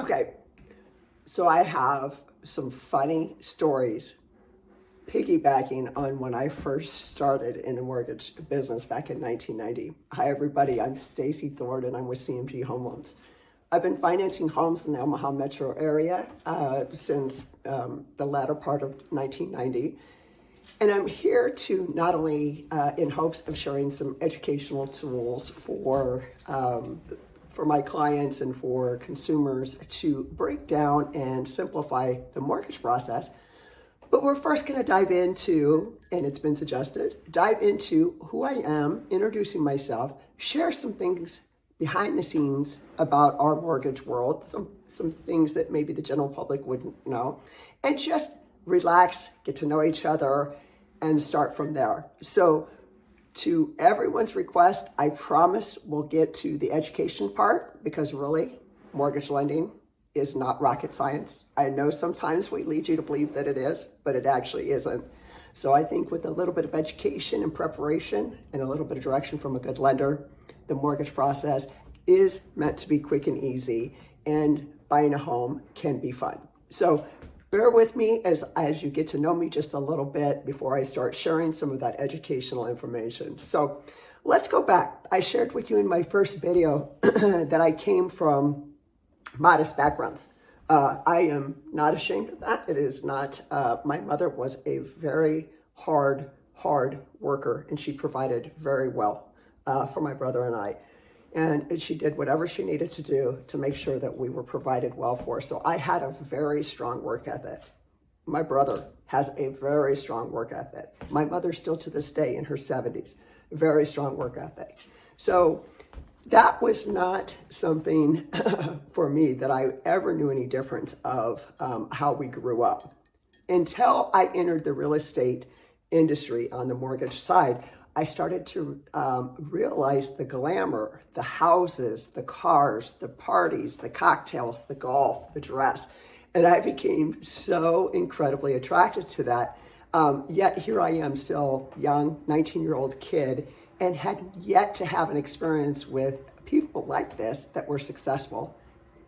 Okay, so I have some funny stories piggybacking on when I first started in the mortgage business back in 1990. Hi, everybody. I'm Stacy Thorne, and I'm with CMG Home Loans. I've been financing homes in the Omaha metro area since the latter part of 1990. And I'm here to not only in hopes of sharing some educational tools for my clients and for consumers to break down and simplify the mortgage process. But we're first going to dive into, and it's been suggested, dive into who I am, introducing myself, share some things behind the scenes about our mortgage world, some things that maybe the general public wouldn't know, and just relax, get to know each other, and start from there. So to everyone's request, I promise we'll get to the education part, because really, mortgage lending is not rocket science. I know sometimes we lead you to believe that it is, but it actually isn't. So I think with a little bit of education and preparation and a little bit of direction from a good lender, the mortgage process is meant to be quick and easy, and buying a home can be fun. So bear with me as you get to know me just a little bit before I start sharing some of that educational information. So let's go back. I shared with you in my first video that I came from modest backgrounds. I am not ashamed of that. It is not, my mother was a very hard worker, and she provided very well for my brother and I. And she did whatever she needed to do to make sure that we were provided well for. So I had a very strong work ethic. My brother has a very strong work ethic. My mother still to this day in her 70s, very strong work ethic. So that was not something for me that I ever knew any difference of how we grew up. Until I entered the real estate industry on the mortgage side, I started to realize the glamour, the houses, the cars, the parties, the cocktails, the golf, the dress. And I became so incredibly attracted to that. Yet here I am, still young, 19-year-old kid, and had yet to have an experience with people like this that were successful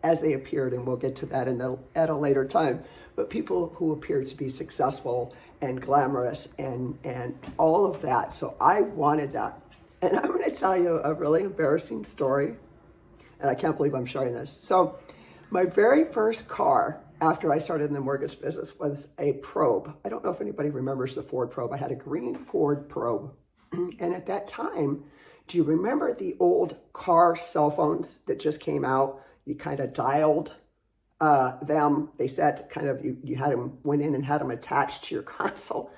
as they appeared, and we'll get to that at a later time. But people who appeared to be successful and glamorous and all of that. So I wanted that. And I'm going to tell you a really embarrassing story, and I can't believe I'm sharing this. So my very first car after I started in the mortgage business was a Probe. I don't know if anybody remembers the Ford Probe. I had a green Ford Probe. And at that time, do you remember the old car cell phones that just came out? You kind of dialed them. They said kind of, you had them, went in and had them attached to your console,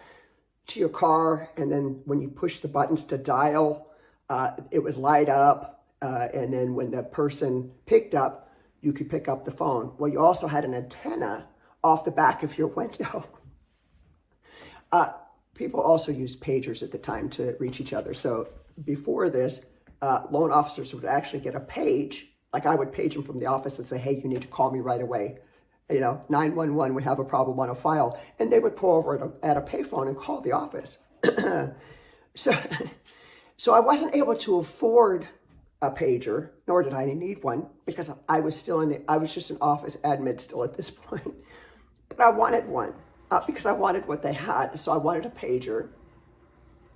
to your car. And then when you push the buttons to dial, it would light up. And then when the person picked up, you could pick up the phone. Well, you also had an antenna off the back of your window. People also used pagers at the time to reach each other. So before this, loan officers would actually get a page. Like I would page them from the office and say, hey, you need to call me right away. 911, we have a problem on a file. And they would pull over at a payphone and call the office. So I wasn't able to afford a pager, nor did I need one, because I was just an office admin still at this point. But I wanted one because I wanted what they had. So I wanted a pager,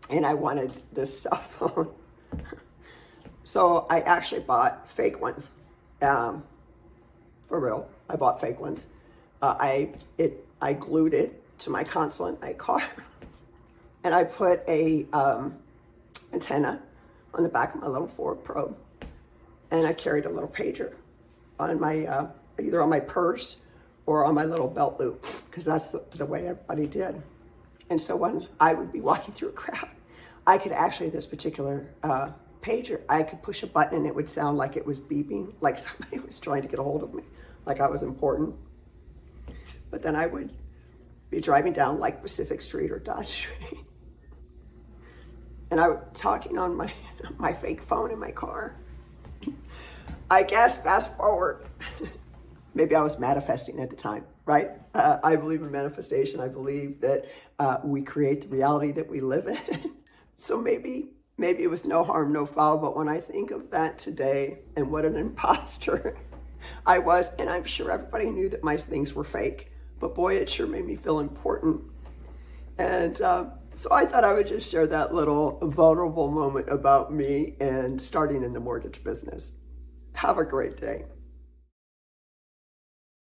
and I wanted this cell phone. So I actually bought fake ones. For real, I bought fake ones. I glued it to my console in my car, and I put a antenna on the back of my little Ford Probe, and I carried a little pager on my either on my purse or on my little belt loop, because that's the way everybody did. And so when I would be walking through a crowd, I could actually, this particular pager, I could push a button and it would sound like it was beeping, like somebody was trying to get a hold of me, like I was important. But then I would be driving down like Pacific Street or Dodge Street, and I was talking on my fake phone in my car. I guess fast forward, maybe I was manifesting at the time, right? I believe in manifestation. I believe that we create the reality that we live in. So maybe it was no harm, no foul. But when I think of that today and what an imposter I was, and I'm sure everybody knew that my things were fake, but boy, it sure made me feel important. And so I thought I would just share that little vulnerable moment about me and starting in the mortgage business. Have a great day.